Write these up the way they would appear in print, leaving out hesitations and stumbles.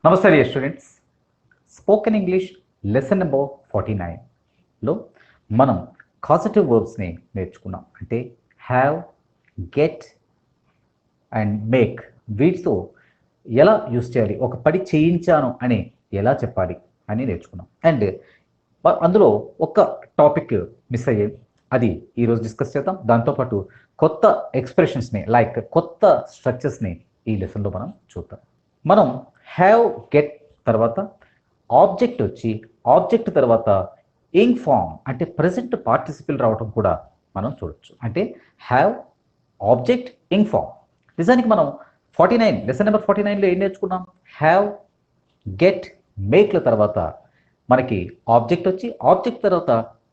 నమస్తే dear students. Spoken English lesson number 49లో మనం కాజిటివ్ వర్బ్స్ని నేర్చుకున్నాం. అంటే హ్యావ్, గెట్ అండ్ మేక్. వీటితో ఎలా యూస్ చేయాలి, ఒక పని చేయించాను అని ఎలా చెప్పాలి అని నేర్చుకున్నాం. అండ్ అందులో ఒక టాపిక్ మిస్ అయ్యేది, అది ఈరోజు డిస్కస్ చేద్దాం. దాంతోపాటు కొత్త ఎక్స్ప్రెషన్స్ని, లైక్ కొత్త స్ట్రక్చర్స్ని ఈ లెసన్లో మనం చూద్దాం. మనం హ్యావ్, గెట్ తర్వాత ఆబ్జెక్ట్ వచ్చి, ఆబ్జెక్ట్ తర్వాత ఇంగ్ ఫామ్ అంటే ప్రజెంట్ పార్టిసిపిల్ రావడం కూడా మనం చూడొచ్చు. అంటే హ్యావ్, ఆబ్జెక్ట్, ఇంగ్ ఫామ్. నిజానికి మనం 49 లెసన్ నెంబర్ 49లో ఏం నేర్చుకున్నాం? హ్యావ్, గెట్, మేక్ల తర్వాత మనకి ఆబ్జెక్ట్ వచ్చి, ఆబ్జెక్ట్ తర్వాత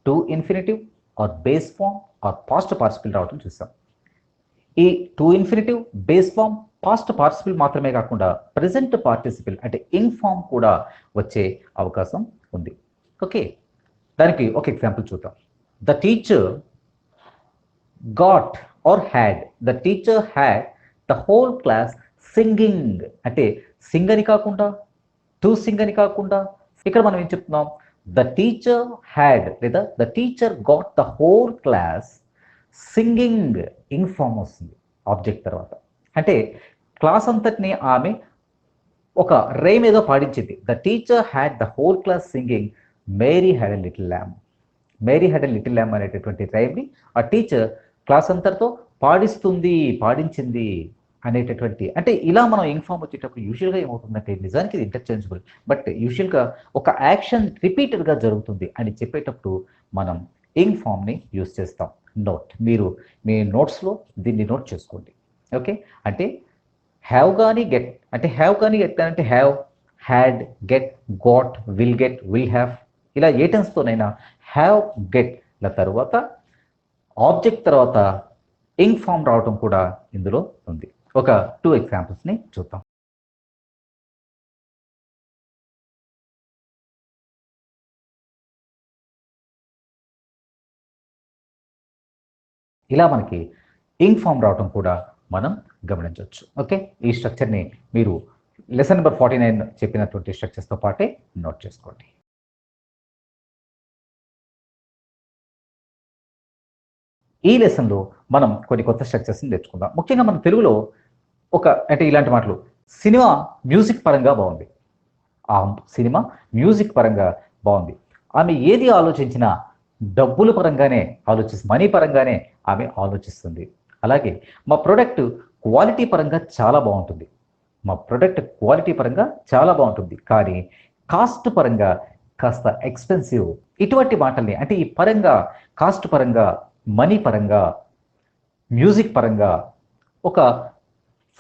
to infinitive or base form or past participle రావడం చూసాం. ఈ to infinitive, base form, past participle మాత్రమే కాకుండా ప్రెజెంట్ పార్టిసిపిల్ అంటే ఇన్ ఫామ్ కూడా వచ్చే అవకాశం ఉంది. ఓకే, దానికి ఒక ఎగ్జాంపుల్ చూద్దాం. The teacher got or had, the teacher had the whole class singing. అంటే సింగ్ అని కాకుండా, టు సింగ్ అని కాకుండా ఇక్కడ మనం ఏం చెప్తున్నాం? ద టీచర్ హ్యాడ్ లేదా the teacher got the whole class singing. Ing form వస్తుంది ఆబ్జెక్ట్ తర్వాత. అంటే క్లాస్ అంతటిని ఆమె ఒక రైమ్ ఏదో పాడించింది. The teacher had the whole class singing Mary had a little lamb. Mary had a little lamb అనేటటువంటి రైమ్ని ఆ టీచర్ క్లాస్ అంతటితో పాడిస్తుంది, పాడించింది అనేటటువంటి. అంటే ఇలా మనం ఇంగ్ ఫామ్ వచ్చేటప్పుడు యూజువల్గా ఏమవుతుందంటే, నిజానికి ఇది ఇంటర్చేంజబుల్, బట్ యూజువల్గా ఒక యాక్షన్ రిపీటెడ్గా జరుగుతుంది అని చెప్పేటప్పుడు మనం ఇంగ్ ఫామ్ని యూజ్ చేస్తాం. నోట్, మీరు మీ నోట్స్లో దీన్ని నోట్ చేసుకోండి. ఓకే, అంటే హ్యావ్ కానీ గెట్, అంటే హ్యావ్ కానీ గెట్ అంటే have, had, get, got, will get, will have, ఇలా ఏ టెన్స్తోనైనా హ్యావ్, గెట్ ల తర్వాత ఆబ్జెక్ట్ తర్వాత ఇంగ్ ఫామ్ రావడం కూడా ఇందులో ఉంది. ఒక 2 ఎగ్జాంపుల్స్ని చూద్దాం. ఇలా మనకి ఇంగ్ ఫామ్ రావడం కూడా మనం గమనించవచ్చు. ఓకే, ఈ స్ట్రక్చర్ని మీరు లెసన్ నెంబర్ 49 చెప్పినటువంటి స్ట్రక్చర్స్తో పాటే నోట్ చేసుకోండి. ఈ లెసన్లో మనం కొన్ని కొత్త స్ట్రక్చర్స్ని నేర్చుకుందాం. ముఖ్యంగా మన తెలుగులో అంటే ఇలాంటి మాటలు, సినిమా మ్యూజిక్ పరంగా బాగుంది, ఆ సినిమా మ్యూజిక్ పరంగా బాగుంది. ఆమె ఏది ఆలోచించినా డబ్బుల పరంగానే ఆలోచిస్తుంది, మనీ పరంగానే ఆమె ఆలోచిస్తుంది. అలాగే మా ప్రోడక్ట్ క్వాలిటీ పరంగా చాలా బాగుంటుంది, మా ప్రోడక్ట్ క్వాలిటీ పరంగా చాలా బాగుంటుంది, కానీ కాస్ట్ పరంగా కాస్త ఎక్స్పెన్సివ్. ఇటువంటి మాటల్ని, అంటే ఈ పరంగా, కాస్ట్ పరంగా, మనీ పరంగా, మ్యూజిక్ పరంగా, ఒక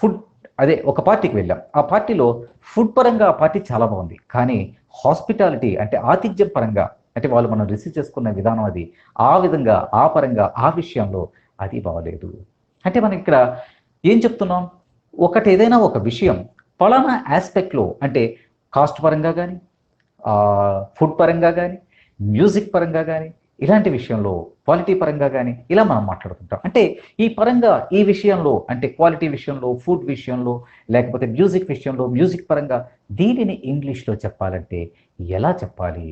ఫుడ్, అదే ఒక పార్టీకి వెళ్ళాం, ఆ పార్టీలో ఫుడ్ పరంగా ఆ పార్టీ చాలా బాగుంది, కానీ హాస్పిటాలిటీ అంటే ఆతిథ్యం పరంగా, అంటే వాళ్ళు మనం రిసీవ్ చేసుకున్న విధానం, అది ఆ విధంగా, ఆ పరంగా, ఆ విషయంలో అది బాగలేదు. అంటే మనం ఇక్కడ ఏం చెప్తున్నాం? ఒకటి ఏదైనా ఒక విషయం ఫలానా ఆస్పెక్ట్లో, అంటే కాస్ట్ పరంగా కానీ, ఫుడ్ పరంగా కానీ, మ్యూజిక్ పరంగా కానీ, ఇలాంటి విషయంలో క్వాలిటీ పరంగా కానీ ఇలా మనం మాట్లాడుకుంటాం. అంటే ఈ పరంగా, ఈ విషయంలో అంటే క్వాలిటీ విషయంలో, ఫుడ్ విషయంలో, లేకపోతే మ్యూజిక్ విషయంలో, మ్యూజిక్ పరంగా, దీనిని ఇంగ్లీష్లో చెప్పాలంటే ఎలా చెప్పాలి?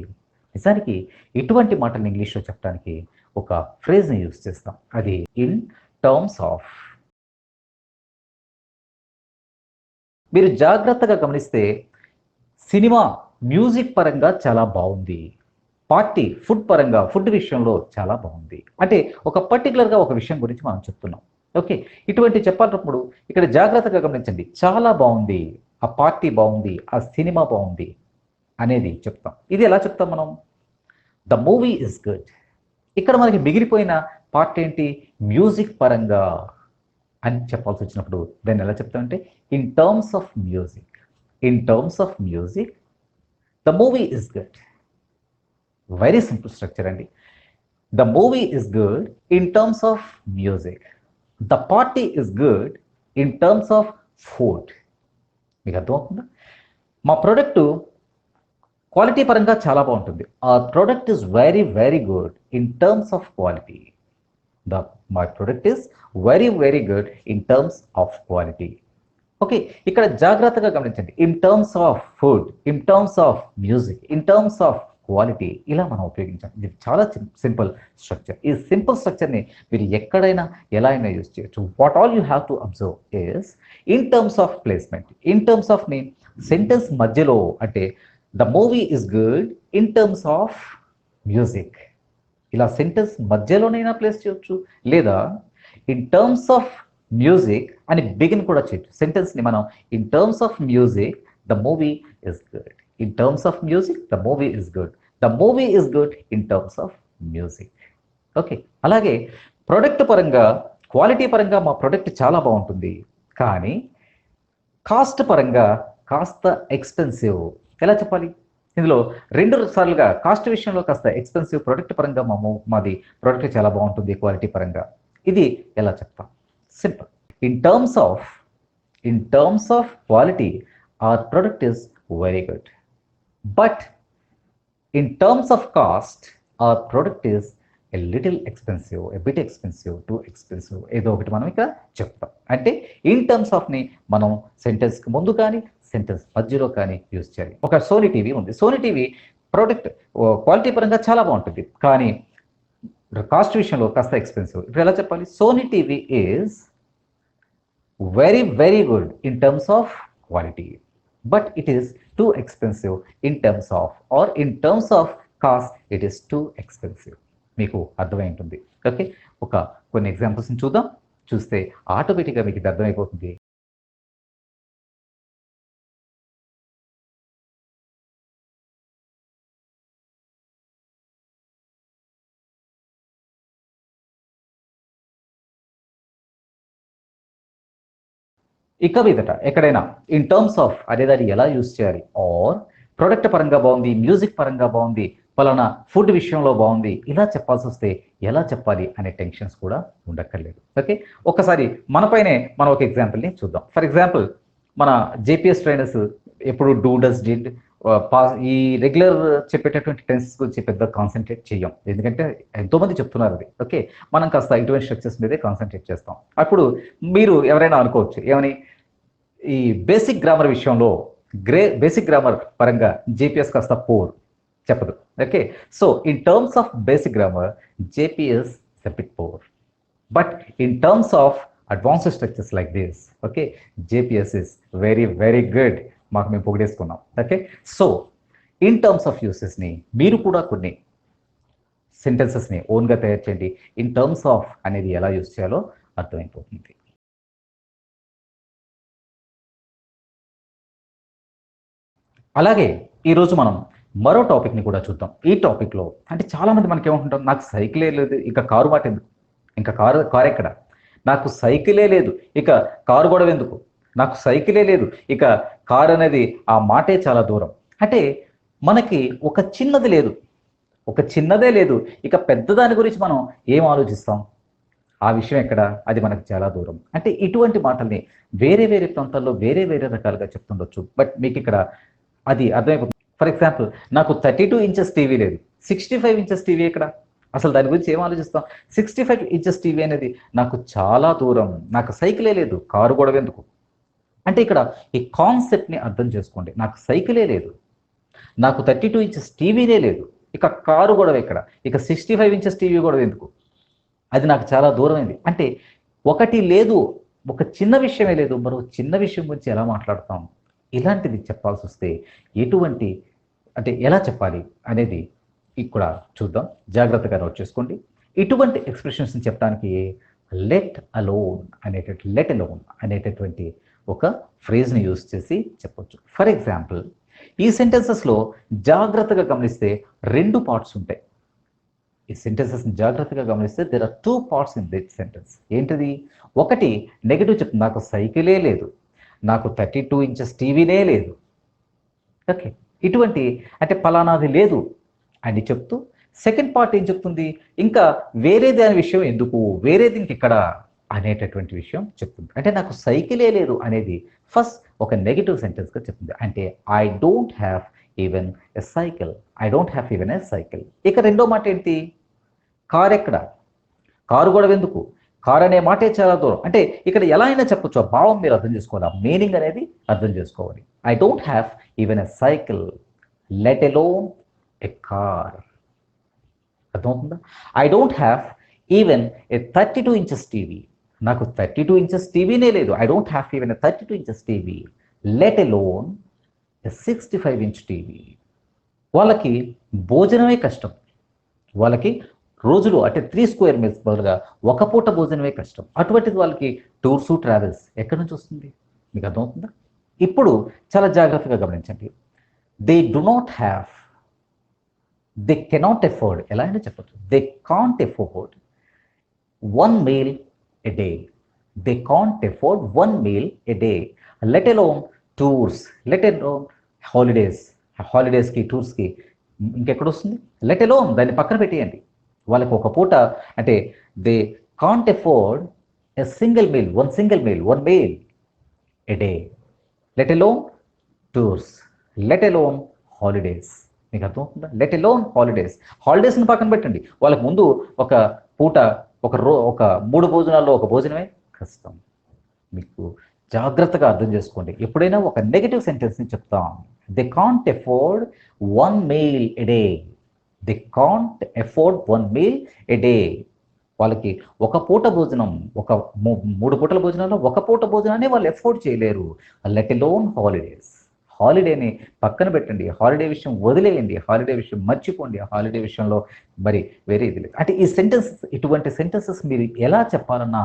నిజానికి ఇటువంటి మాటలు ఇంగ్లీష్లో చెప్పడానికి ఒక ఫ్రేజ్ని యూజ్ చేస్తాం, అది ఇన్ టర్మ్స్ ఆఫ్. మీరు జాగ్రత్తగా గమనిస్తే సినిమా మ్యూజిక్ పరంగా చాలా బాగుంది, పార్టీ ఫుడ్ పరంగా, ఫుడ్ విషయంలో చాలా బాగుంది. అంటే ఒక పర్టికులర్గా ఒక విషయం గురించి మనం చెప్తున్నాం. ఓకే, ఇటువంటి చెప్పాలన్నప్పుడు ఇక్కడ జాగ్రత్తగా గమనించండి. చాలా బాగుంది, ఆ పార్టీ బాగుంది, ఆ సినిమా బాగుంది అనేది చెప్తాం. ఇది ఎలా చెప్తాం మనం? The movie is good. ఇక్కడ మనకి మిగిలిపోయిన పార్ట్ ఏంటి? మ్యూజిక్ పరంగా అని చెప్పాల్సి వచ్చినప్పుడు దాన్ని ఎలా చెప్తామంటే in terms of music. In terms of music the movie is good. Very simple structure అండి. The movie is good in terms of music. The party is good in terms of food. మీకు అర్థమవుతుందా? మా product quality పరంగా చాలా బాగుంటుంది, ఆ product is very very good in terms of quality. My product is very very good in terms of quality. Okay, ఇక్కడ జాగ్రత్తగా గమనించండి. In terms of food, in terms of music, in terms of quality, ఇలా మనం ఉపయోగించాలి. ఇది చాలా simple structure. ఈ simple స్ట్రక్చర్ని మీరు ఎక్కడైనా ఎలా అయినా యూజ్ చేయొచ్చు. What all you have to observe is in terms of placement, in terms of ని సెంటెన్స్ మధ్యలో, అంటే the movie is good in terms of music, ఇలా సెంటెన్స్ మధ్యలోనైనా ప్లేస్ చేయొచ్చు, లేదా ఇన్ టర్మ్స్ ఆఫ్ మ్యూజిక్ అని బిగిన్ కూడా చేయొచ్చు. సెంటెన్స్ని మనం in terms of music the movie is good, in terms of music the movie is good, the movie is good in terms of music. Okay, అలాగే product పరంగా, quality పరంగా మా product చాలా బాగుంటుంది, కానీ కాస్ట్ పరంగా కాస్త ఎక్స్పెన్సివ్. ఎలా చెప్పాలి? ఇందులో 2 సార్లుగా కాస్ట్ విషయంలో కాస్త ఎక్స్పెన్సివ్, ప్రొడక్ట్ పరంగా మాది ప్రొడక్ట్ చాలా బాగుంటుంది క్వాలిటీ పరంగా. ఇది ఎలా చెప్తాం? Simple. In terms of quality our product is very good, but in terms of cost our product is a little expensive, a bit expensive, too expensive. ఏదో ఒకటి మనం ఇక్కడ చెప్తాం. అంటే ఇన్ టర్మ్స్ ఆఫ్ ని మనం సెంటెన్స్ కి ముందు కానీ సెంటెన్స్ మధ్యలో కానీ యూజ్ చేయాలి. ఒక సోనీ టీవీ ఉంది. సోనీ టీవీ ప్రోడక్ట్ క్వాలిటీ పరంగా చాలా బాగుంటుంది, కానీ కాస్ట్ విషయంలో కాస్త ఎక్స్పెన్సివ్. ఇప్పుడు ఎలా చెప్పాలి? Sony TV is very very good in terms of quality, but it is too expensive in terms of, or in terms of cost it is too expensive. మీకు అర్థమై ఉంటుంది. ఓకే, కొన్ని ఎగ్జాంపుల్స్ని చూద్దాం. చూస్తే ఆటోమేటిక్గా మీకు ఇది అర్థమైపోతుంది. ఇక మీదట ఎక్కడైనా ఇన్ టర్మ్స్ ఆఫ్ అనేదాన్ని ఎలా యూజ్ చేయాలి, ఆర్ ప్రొడక్ట్ పరంగా బాగుంది, మ్యూజిక్ పరంగా బాగుంది, పలానా ఫుడ్ విషయంలో బాగుంది, ఇలా చెప్పాల్సి వస్తే ఎలా చెప్పాలి అనే టెన్షన్స్ కూడా ఉండక్కర్లేదు. ఓకే, ఒకసారి మనపైనే మనం ఒక ఎగ్జాంపుల్ని చూద్దాం. ఫర్ ఎగ్జాంపుల్, మన జేపీఎస్ ట్రైనర్స్ ఎప్పుడు డూ, డస్, డిడ్, ఈ రెగ్యులర్ చెప్పేటటువంటి టెన్సెస్ గురించి పెద్ద కాన్సన్ట్రేట్ చేయం, ఎందుకంటే ఎంతోమంది చెప్తున్నారు అది. ఓకే, మనం కాస్త ఇటువంటి స్ట్రక్చర్స్ మీదే కాన్సన్ట్రేట్ చేస్తాం. అప్పుడు మీరు ఎవరైనా అనుకోవచ్చు ఏమని, ఈ బేసిక్ గ్రామర్ విషయంలో బేసిక్ గ్రామర్ పరంగా జేపీఎస్ కాస్త పోర్ చెప్పదు. Okay, so in terms of basic grammar JPS is a bit poor, but in terms of advanced structures like this, okay, JPS is very very good. మాకు మేము పొగిడేసుకున్నాం. Okay, so in terms of యూసెస్ని మీరు కూడా కొన్ని సెంటెన్సెస్ని ఓన్గా తయారు చేయండి. ఇన్ టర్మ్స్ ఆఫ్ అనేది ఎలా యూస్ చేయాలో అర్థమైపోతుంది. అలాగే ఈరోజు మనం మరో టాపిక్ని కూడా చూద్దాం. ఈ టాపిక్లో అంటే చాలామంది మనకి ఏమంటుంటాం, నాకు సైకిలే లేదు, ఇక కారు మాట ఎందుకు, ఇంకా కారు ఎక్కడ, నాకు సైకిలే లేదు, ఇక కారు గొడవ ఎందుకు, నాకు సైకిలే లేదు, ఇక కారు అనేది ఆ మాటే చాలా దూరం. అంటే మనకి ఒక చిన్నదే లేదు, ఇక పెద్దదాని గురించి మనం ఏం ఆలోచిస్తాం, ఆ విషయం ఎక్కడ, అది మనకు చాలా దూరం. అంటే ఇటువంటి మాటల్ని వేరే వేరే ప్రాంతాల్లో వేరే వేరే రకాలుగా చెప్తుండొచ్చు, బట్ మీకు ఇక్కడ అది అర్థమైపోతుంది. ఫర్ ఎగ్జాంపుల్, నాకు 32 ఇంచెస్ టీవీ లేదు, 65 ఇంచెస్ టీవీ ఎక్కడ, అసలు దాని గురించి ఏం ఆలోచిస్తాం. 65 ఇంచెస్ టీవీ అనేది నాకు చాలా దూరం, నాకు సైకిలే లేదు, కారు గొడవ ఎందుకు. అంటే ఇక్కడ ఈ కాన్సెప్ట్ని అర్థం చేసుకోండి. నాకు సైకిలే లేదు, నాకు 32 ఇంచెస్ టీవీనే లేదు, ఇక కారు గొడవ ఎక్కడ, ఇక 65 ఇంచెస్ టీవీ గొడవ ఎందుకు, అది నాకు చాలా దూరమైంది. అంటే ఒకటి లేదు, ఒక చిన్న విషయమే లేదు, మరో చిన్న విషయం గురించి ఎలా మాట్లాడతాం. ఇలాంటిది చెప్పాల్సి వస్తే ఎటువంటి, అంటే ఎలా చెప్పాలి అనేది ఇక్కడ చూద్దాం. జాగ్రత్తగా నోట్ చేసుకోండి. ఇటువంటి ఎక్స్ప్రెషన్స్ని చెప్పడానికి లెట్ అలోన్ అనేటటువంటి ఒక ఫ్రేజ్ని యూజ్ చేసి చెప్పొచ్చు. ఫర్ ఎగ్జాంపుల్, ఈ సెంటెన్సెస్లో జాగ్రత్తగా గమనిస్తే 2 పార్ట్స్ ఉంటాయి. ఈ సెంటెన్సెస్ని జాగ్రత్తగా గమనిస్తే there are 2 parts in this sentence. ఏంటిది? ఒకటి నెగిటివ్ చెప్తుంది, నాకు సైకిలే లేదు, నాకు 32 ఇంచెస్ టీవీనే లేదు. ఓకే, ఇటువంటి అంటే ఫలానాది లేదు అని చెప్తూ సెకండ్ పార్ట్ ఏం చెప్తుంది, ఇంకా వేరేది అనే విషయం ఎందుకు, వేరేది ఇంకెక్కడ అనేటటువంటి విషయం చెప్తుంది. అంటే నాకు సైకిలే లేదు అనేది ఫస్ట్ ఒక నెగిటివ్ సెంటెన్స్గా చెప్తుంది. అంటే I don't have even a cycle, I don't have even a cycle. ఇక రెండో మాట ఏంటి, కారు ఎక్కడ, కారు గొడవ ఎందుకు, కార్ అనే మాటే చాలా దూరం. అంటే ఇక్కడ ఎలా అయినా చెప్పొచ్చు, ఆ భావం మీరు అర్థం చేసుకోవాలి, ఆ మీనింగ్ అనేది అర్థం చేసుకోవాలి. I don't have even a cycle let alone a car. అర్థమవుతుందా? I don't have even a 32 inches TV. నాకు 32 ఇంచెస్ టీవీనే లేదు. I don't have even a 32 inches TV let alone a 65 inch TV. వాళ్ళకి భోజనమే కష్టం. వాళ్ళకి రోజులు అంటే 3 స్క్వేర్ మీల్స్ బదులుగా ఒక పూట భోజనమే కష్టం. అటువంటిది వాళ్ళకి టూర్సు ట్రావెల్స్ ఎక్కడి నుంచి వస్తుంది? మీకు అర్థమవుతుందా? ఇప్పుడు చాలా జాగ్రత్తగా గమనించండి. They do not have, they cannot afford, ఎలా అయినా చెప్పచ్చు, they can't afford 1 meal a day. They can't afford 1 meal a day. Let alone tours, let alone holidays. హాలిడేస్కి టూర్స్కి ఇంకెక్కడ వస్తుంది? లెట్ అలోన్ దాన్ని పక్కన పెట్టేయండి. వాళ్ళకి ఒక పూట అంటే they can't afford a single meal, one meal a day. Let alone tours, let alone holidays. మీకు అర్థమవుతుందా? Let alone holidays. హాలిడేస్ని పక్కన పెట్టండి. వాళ్ళకి ముందు ఒక పూట ఒక 3 భోజనాల్లో ఒక భోజనమే కష్టం. మీకు జాగ్రత్తగా అర్థం చేసుకోండి. ఎప్పుడైనా ఒక నెగటివ్ సెంటెన్స్ని చెప్తాం, they can't afford 1 meal a day. They can't afford 1 meal a day. వాళ్ళకి ఒక పూట భోజనం, ఒక 3 పూటల భోజనాల్లో ఒక పూట భోజనాన్ని వాళ్ళు ఎఫోర్డ్ చేయలేరు. Let alone holidays. హాలిడేని పక్కన పెట్టండి, హాలిడే విషయం వదిలేయండి, హాలిడే విషయం మర్చిపోండి, హాలిడే విషయంలో మరి వేరే ఇది లేదు. అంటే ఈ సెంటెన్సెస్, ఇటువంటి సెంటెన్సెస్ మీరు ఎలా చెప్పాలన్నా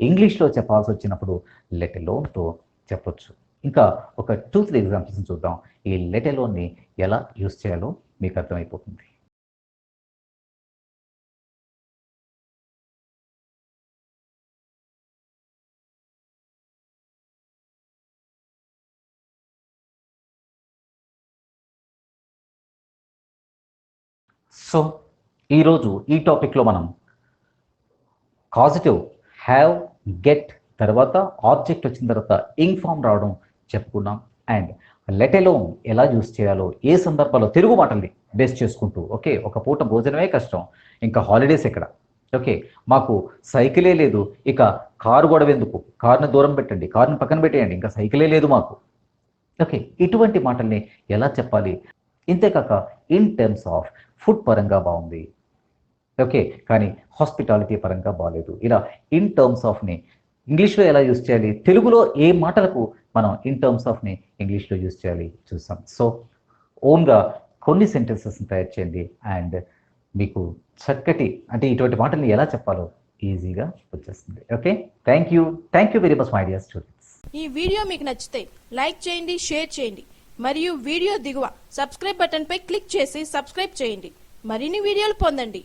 ఇంగ్లీష్లో చెప్పాల్సి వచ్చినప్పుడు లెట్ అలోన్తో చెప్పొచ్చు. ఇంకా ఒక 2-3 ఎగ్జాంపుల్స్ చూద్దాం. ఈ లెట్ అలోన్ని ఎలా యూస్ చేయాలో మీకు అర్థమైపోతుంది. సో ఈరోజు ఈ టాపిక్లో మనం కాజిటివ్ హ్యావ్, గెట్ తర్వాత ఆబ్జెక్ట్ వచ్చిన తర్వాత ఇంగ్ ఫామ్ రావడం చెప్పుకున్నాం. అండ్ లెట్ అలోన్ ఎలా యూస్ చేయాలో ఏ సందర్భాల్లో తెలుగు మాటల్ని బేస్ చేసుకుంటూ, ఓకే, ఒక పూట భోజనమే కష్టం, ఇంకా హాలిడేస్ ఎక్కడ, ఓకే, మాకు సైకిలే లేదు, ఇక కారు గొడవ ఎందుకు, కారుని దూరం పెట్టండి, కారుని పక్కన పెట్టేయండి, ఇంకా సైకిలే లేదు మాకు, ఓకే, ఇటువంటి మాటల్ని ఎలా చెప్పాలి. ఇంతేకాక ఇన్ టర్మ్స్ ఆఫ్ ఫుడ్ పరంగా బాగుంది, ఓకే, కానీ హాస్పిటాలిటీ పరంగా బాగాలేదు. ఇలా ఇన్ టర్మ్స్ ఆఫ్ని ఇంగ్లీష్లో ఎలా యూజ్ చేయాలి, తెలుగులో ఏ మాటలకు మనం ఇన్ టర్మ్స్ ఆఫ్ని ఇంగ్లీష్లో యూజ్ చేయాలి చూస్తాం. సో ఓన్గా కొన్ని సెంటెన్సెస్ని తయారు చేయండి అండ్ మీకు చక్కటి అంటే ఇటువంటి మాటల్ని ఎలా చెప్పాలో ఈజీగా వచ్చేస్తుంది. Okay, thank you very much my dear students. ఈ వీడియో మీకు నచ్చితే లైక్ చేయండి, షేర్ చేయండి మరియు వీడియో దిగువ సబ్స్క్రైబ్ బటన్ పై క్లిక్ చేసి సబ్స్క్రైబ్ చేయండి. మరిన్ని వీడియోలు పొందండి.